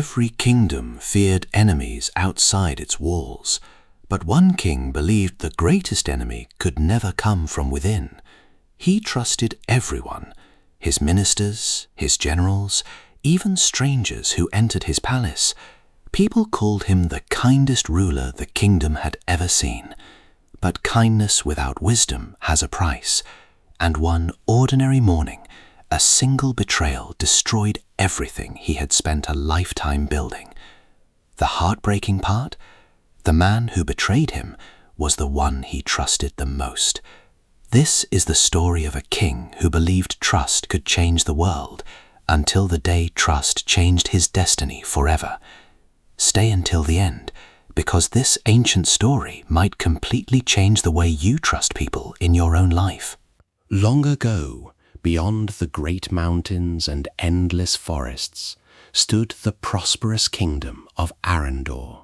Every kingdom feared enemies outside its walls, but one king believed the greatest enemy could never come from within. He trusted everyone, his ministers, his generals, even strangers who entered his palace. People called him the kindest ruler the kingdom had ever seen. But kindness without wisdom has a price, and one ordinary morning, a single betrayal destroyed everything he had spent a lifetime building. The heartbreaking part? The man who betrayed him was the one he trusted the most. This is the story of a king who believed trust could change the world, until the day trust changed his destiny forever. Stay until the end, because this ancient story might completely change the way you trust people in your own life. Long ago, beyond the great mountains and endless forests, stood the prosperous kingdom of Arendor.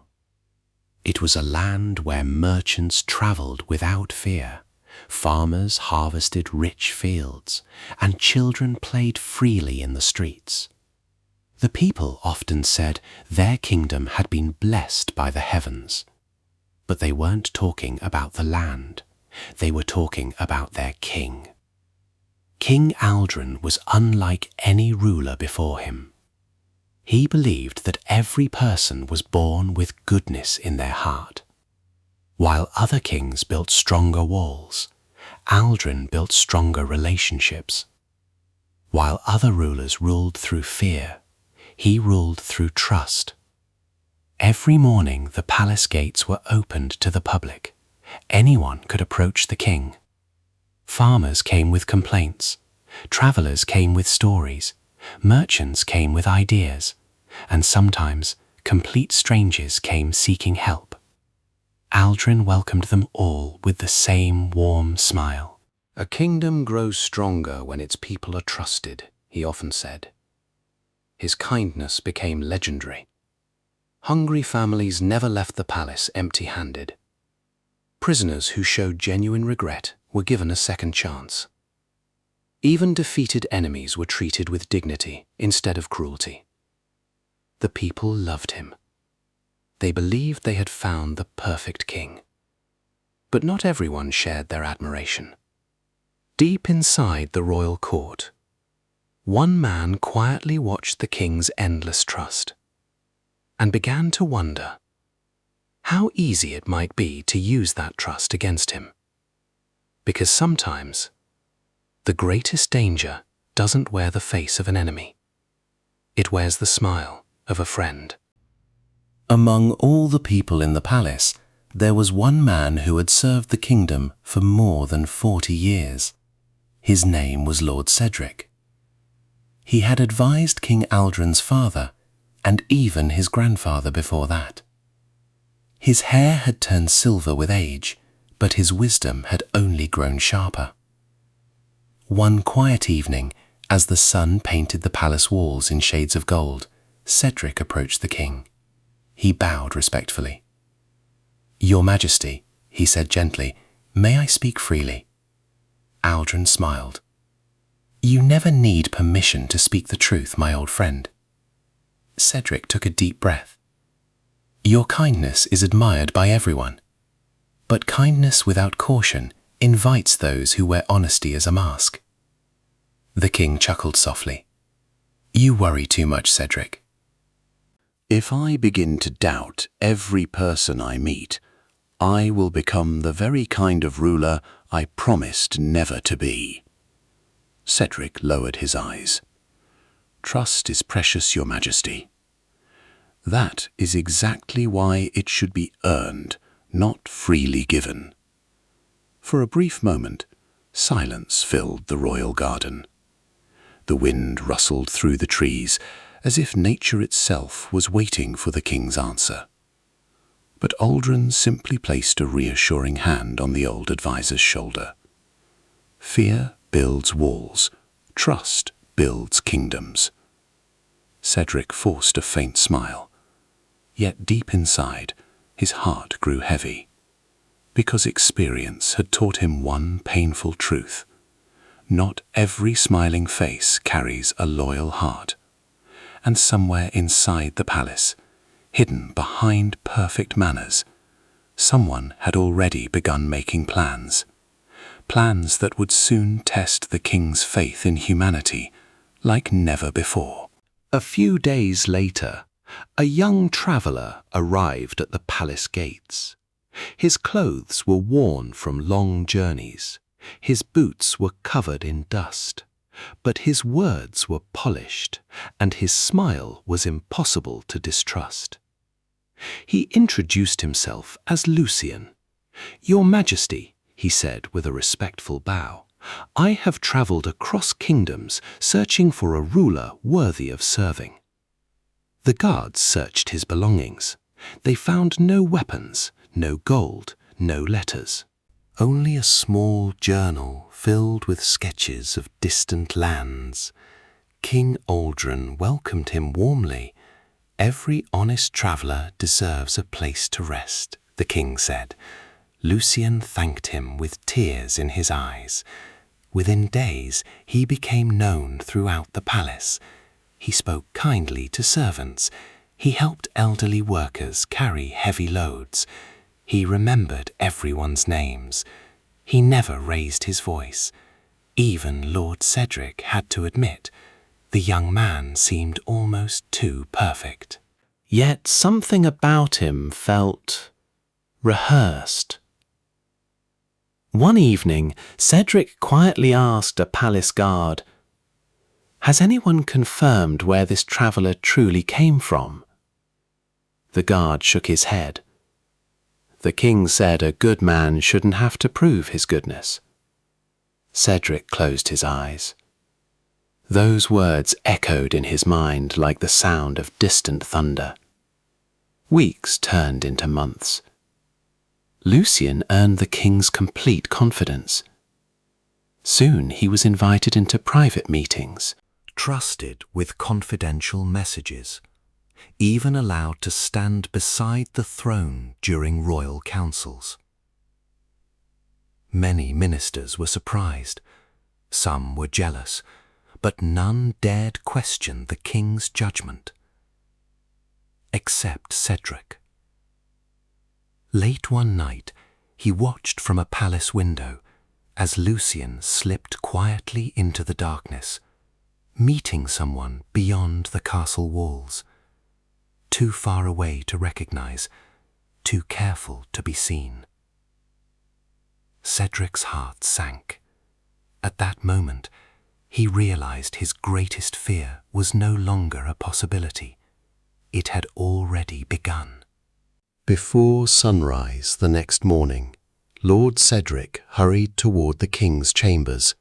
It was a land where merchants travelled without fear, farmers harvested rich fields, and children played freely in the streets. The people often said their kingdom had been blessed by the heavens. But they weren't talking about the land. They were talking about their king. King Aldren was unlike any ruler before him. He believed that every person was born with goodness in their heart. While other kings built stronger walls, Aldren built stronger relationships. While other rulers ruled through fear, he ruled through trust. Every morning the palace gates were opened to the public. Anyone could approach the king. Farmers came with complaints, travellers came with stories, merchants came with ideas, and sometimes complete strangers came seeking help. Aldren welcomed them all with the same warm smile. "A kingdom grows stronger when its people are trusted," he often said. His kindness became legendary. Hungry families never left the palace empty-handed. Prisoners who showed genuine regret were given a second chance. Even defeated enemies were treated with dignity instead of cruelty. The people loved him. They believed they had found the perfect king. But not everyone shared their admiration. Deep inside the royal court, one man quietly watched the king's endless trust and began to wonder how easy it might be to use that trust against him. Because sometimes the greatest danger doesn't wear the face of an enemy. It wears the smile of a friend. Among all the people in the palace, there was one man who had served the kingdom for more than 40 years. His name was Lord Cedric. He had advised King Aldren's father, and even his grandfather before that. His hair had turned silver with age, but his wisdom had only grown sharper. One quiet evening, as the sun painted the palace walls in shades of gold, Cedric approached the king. He bowed respectfully. "Your Majesty," he said gently, "may I speak freely?" Aldren smiled. "You never need permission to speak the truth, my old friend." Cedric took a deep breath. "Your kindness is admired by everyone, but kindness without caution invites those who wear honesty as a mask." The king chuckled softly. "You worry too much, Cedric. If I begin to doubt every person I meet, I will become the very kind of ruler I promised never to be." Cedric lowered his eyes. "Trust is precious, Your Majesty. That is exactly why it should be earned, not freely given." For a brief moment, silence filled the royal garden. The wind rustled through the trees, as if nature itself was waiting for the king's answer. But Aldren simply placed a reassuring hand on the old advisor's shoulder. Fear builds walls, trust builds kingdoms. Cedric forced a faint smile, yet deep inside, his heart grew heavy, because experience had taught him one painful truth. Not every smiling face carries a loyal heart, and somewhere inside the palace, hidden behind perfect manners, someone had already begun making plans. Plans that would soon test the king's faith in humanity like never before. A few days later, a young traveller arrived at the palace gates. His clothes were worn from long journeys. His boots were covered in dust. But his words were polished, and his smile was impossible to distrust. He introduced himself as Lucian. "Your Majesty," he said with a respectful bow, "I have travelled across kingdoms searching for a ruler worthy of serving." The guards searched his belongings. They found no weapons, no gold, no letters. Only a small journal filled with sketches of distant lands. King Aldren welcomed him warmly. "Every honest traveller deserves a place to rest," the king said. Lucian thanked him with tears in his eyes. Within days, he became known throughout the palace. He spoke kindly to servants. He helped elderly workers carry heavy loads. He remembered everyone's names. He never raised his voice. Even Lord Cedric had to admit, the young man seemed almost too perfect. Yet something about him felt rehearsed. One evening, Cedric quietly asked a palace guard, "Has anyone confirmed where this traveller truly came from?" The guard shook his head. The king said a good man shouldn't have to prove his goodness. Cedric closed his eyes. Those words echoed in his mind like the sound of distant thunder. Weeks turned into months. Lucian earned the king's complete confidence. Soon he was invited into private meetings, trusted with confidential messages, even allowed to stand beside the throne during royal councils. Many ministers were surprised. Some were jealous, but none dared question the king's judgment. Except Cedric. Late one night, he watched from a palace window as Lucian slipped quietly into the darkness, meeting someone beyond the castle walls. Too far away to recognize, too careful to be seen. Cedric's heart sank. At that moment, he realized his greatest fear was no longer a possibility. It had already begun. Before sunrise the next morning, Lord Cedric hurried toward the king's chambers.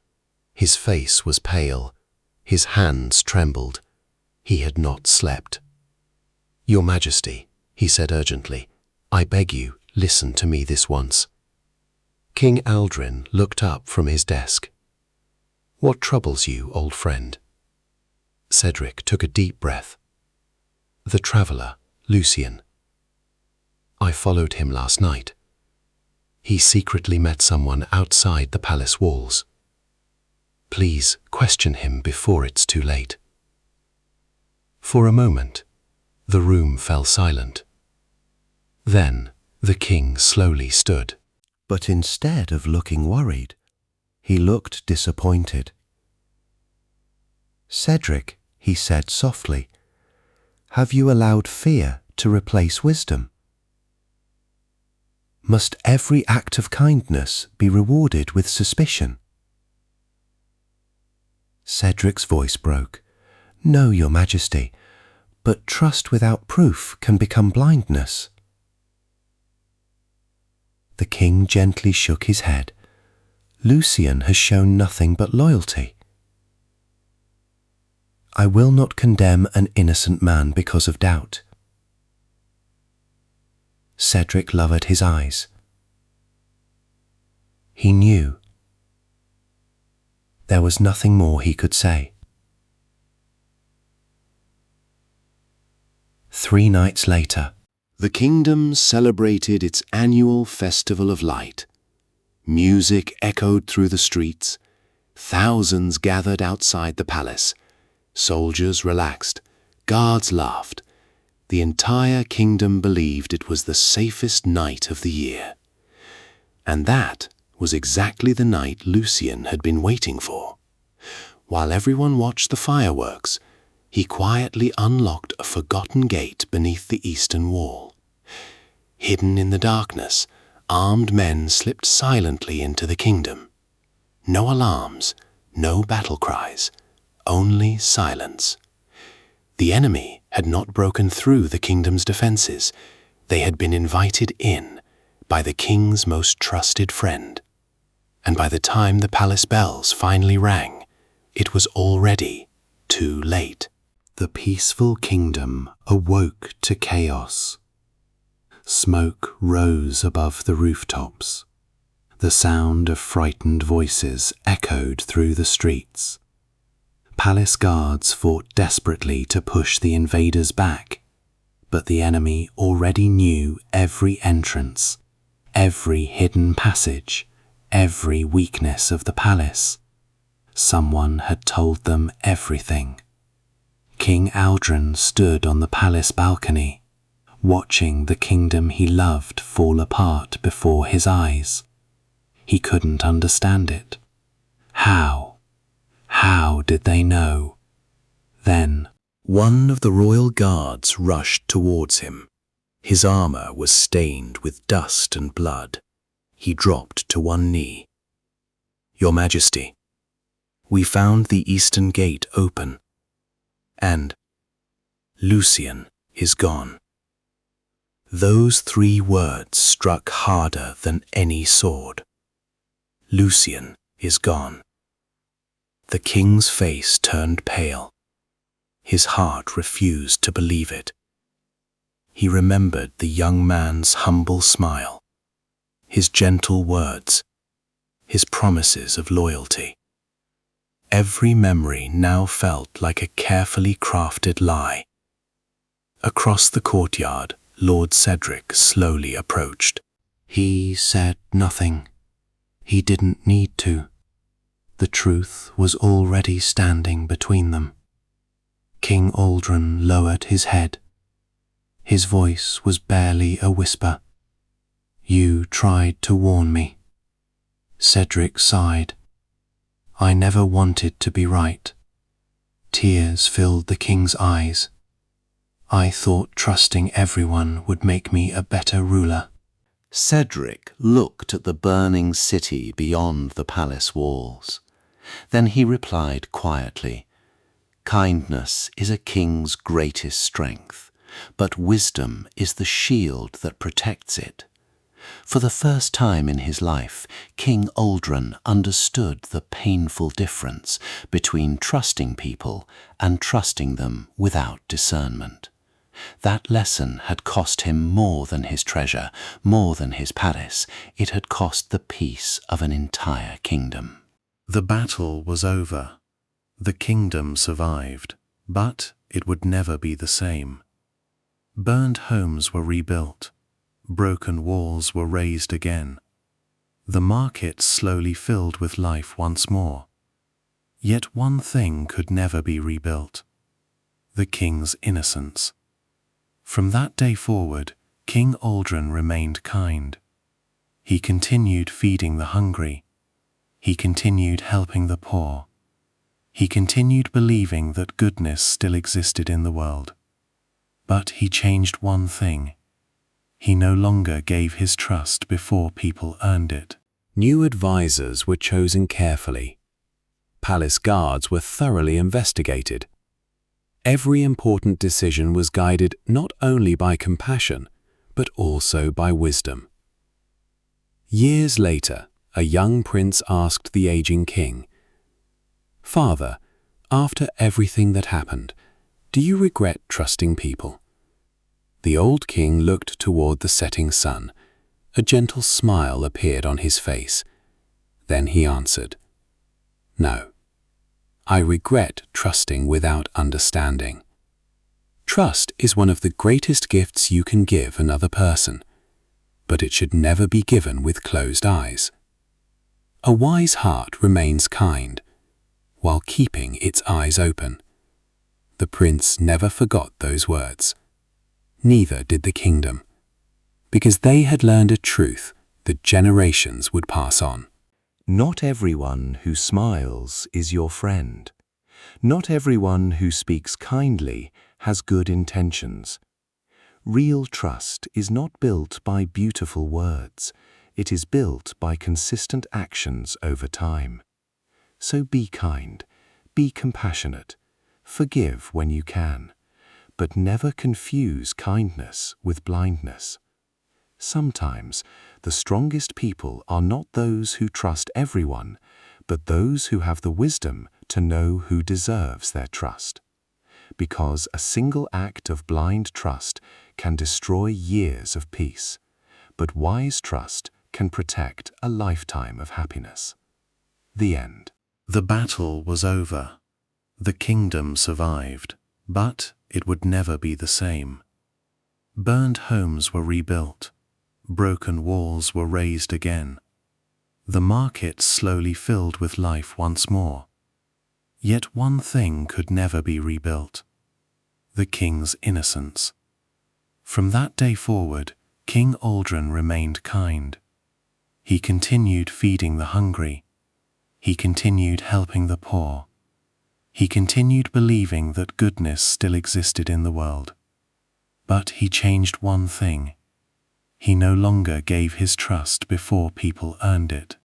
His face was pale. His hands trembled. He had not slept. "Your Majesty," he said urgently, "I beg you, listen to me this once." King Aldren looked up from his desk. "What troubles you, old friend?" Cedric took a deep breath. "The traveller, Lucian. I followed him last night. He secretly met someone outside the palace walls. Please question him before it's too late." For a moment, the room fell silent. Then the king slowly stood. But instead of looking worried, he looked disappointed. "Cedric," he said softly, "have you allowed fear to replace wisdom? Must every act of kindness be rewarded with suspicion?" Cedric's voice broke. "No, Your Majesty, but trust without proof can become blindness." The king gently shook his head. "Lucian has shown nothing but loyalty. I will not condemn an innocent man because of doubt." Cedric lowered his eyes. He knew. There was nothing more he could say. 3 nights later, the kingdom celebrated its annual Festival of Light. Music echoed through the streets. Thousands gathered outside the palace. Soldiers relaxed. Guards laughed. The entire kingdom believed it was the safest night of the year. And that was exactly the night Lucian had been waiting for. While everyone watched the fireworks, he quietly unlocked a forgotten gate beneath the eastern wall. Hidden in the darkness, armed men slipped silently into the kingdom. No alarms, no battle cries, only silence. The enemy had not broken through the kingdom's defenses. They had been invited in by the king's most trusted friend. And by the time the palace bells finally rang, it was already too late. The peaceful kingdom awoke to chaos. Smoke rose above the rooftops. The sound of frightened voices echoed through the streets. Palace guards fought desperately to push the invaders back, but the enemy already knew every entrance, every hidden passage, every weakness of the palace. Someone had told them everything. King Aldren stood on the palace balcony, watching the kingdom he loved fall apart before his eyes. He couldn't understand it. How did they know? Then, one of the royal guards rushed towards him. His armor was stained with dust and blood. He dropped to one knee. "Your Majesty, we found the eastern gate open, and Lucian is gone." Those 3 words struck harder than any sword. Lucian is gone. The king's face turned pale. His heart refused to believe it. He remembered the young man's humble smile, his gentle words, his promises of loyalty. Every memory now felt like a carefully crafted lie. Across the courtyard, Lord Cedric slowly approached. He said nothing. He didn't need to. The truth was already standing between them. King Aldren lowered his head. His voice was barely a whisper. "You tried to warn me." Cedric sighed. "I never wanted to be right." Tears filled the king's eyes. "I thought trusting everyone would make me a better ruler." Cedric looked at the burning city beyond the palace walls. Then he replied quietly, "Kindness is a king's greatest strength, but wisdom is the shield that protects it." For the first time in his life, King Aldren understood the painful difference between trusting people and trusting them without discernment. That lesson had cost him more than his treasure, more than his palace. It had cost the peace of an entire kingdom. The battle was over. The kingdom survived, but it would never be the same. Burned homes were rebuilt. Broken walls were raised again. The markets slowly filled with life once more. Yet one thing could never be rebuilt: the king's innocence. From that day forward, King Aldren remained kind. He continued feeding the hungry. He continued helping the poor. He continued believing that goodness still existed in the world. But he changed one thing. He no longer gave his trust before people earned it. New advisors were chosen carefully. Palace guards were thoroughly investigated. Every important decision was guided not only by compassion, but also by wisdom. Years later, a young prince asked the aging king, "Father, after everything that happened, do you regret trusting people?" The old king looked toward the setting sun. A gentle smile appeared on his face. Then he answered, "No. I regret trusting without understanding. Trust is one of the greatest gifts you can give another person, but it should never be given with closed eyes. A wise heart remains kind, while keeping its eyes open. The prince never forgot those words. Neither did the kingdom, because they had learned a truth that generations would pass on. Not everyone who smiles is your friend. Not everyone who speaks kindly has good intentions. Real trust is not built by beautiful words. It is built by consistent actions over time. So be kind, be compassionate, forgive when you can, but never confuse kindness with blindness. Sometimes the strongest people are not those who trust everyone, but those who have the wisdom to know who deserves their trust. Because a single act of blind trust can destroy years of peace, but wise trust can protect a lifetime of happiness. The end. The battle was over. The kingdom survived, but it would never be the same. Burned homes were rebuilt. Broken walls were raised again. The market slowly filled with life once more. Yet one thing could never be rebuilt: the king's innocence. From that day forward, King Aldren remained kind. He continued feeding the hungry. He continued helping the poor. He continued believing that goodness still existed in the world. But he changed one thing. He no longer gave his trust before people earned it.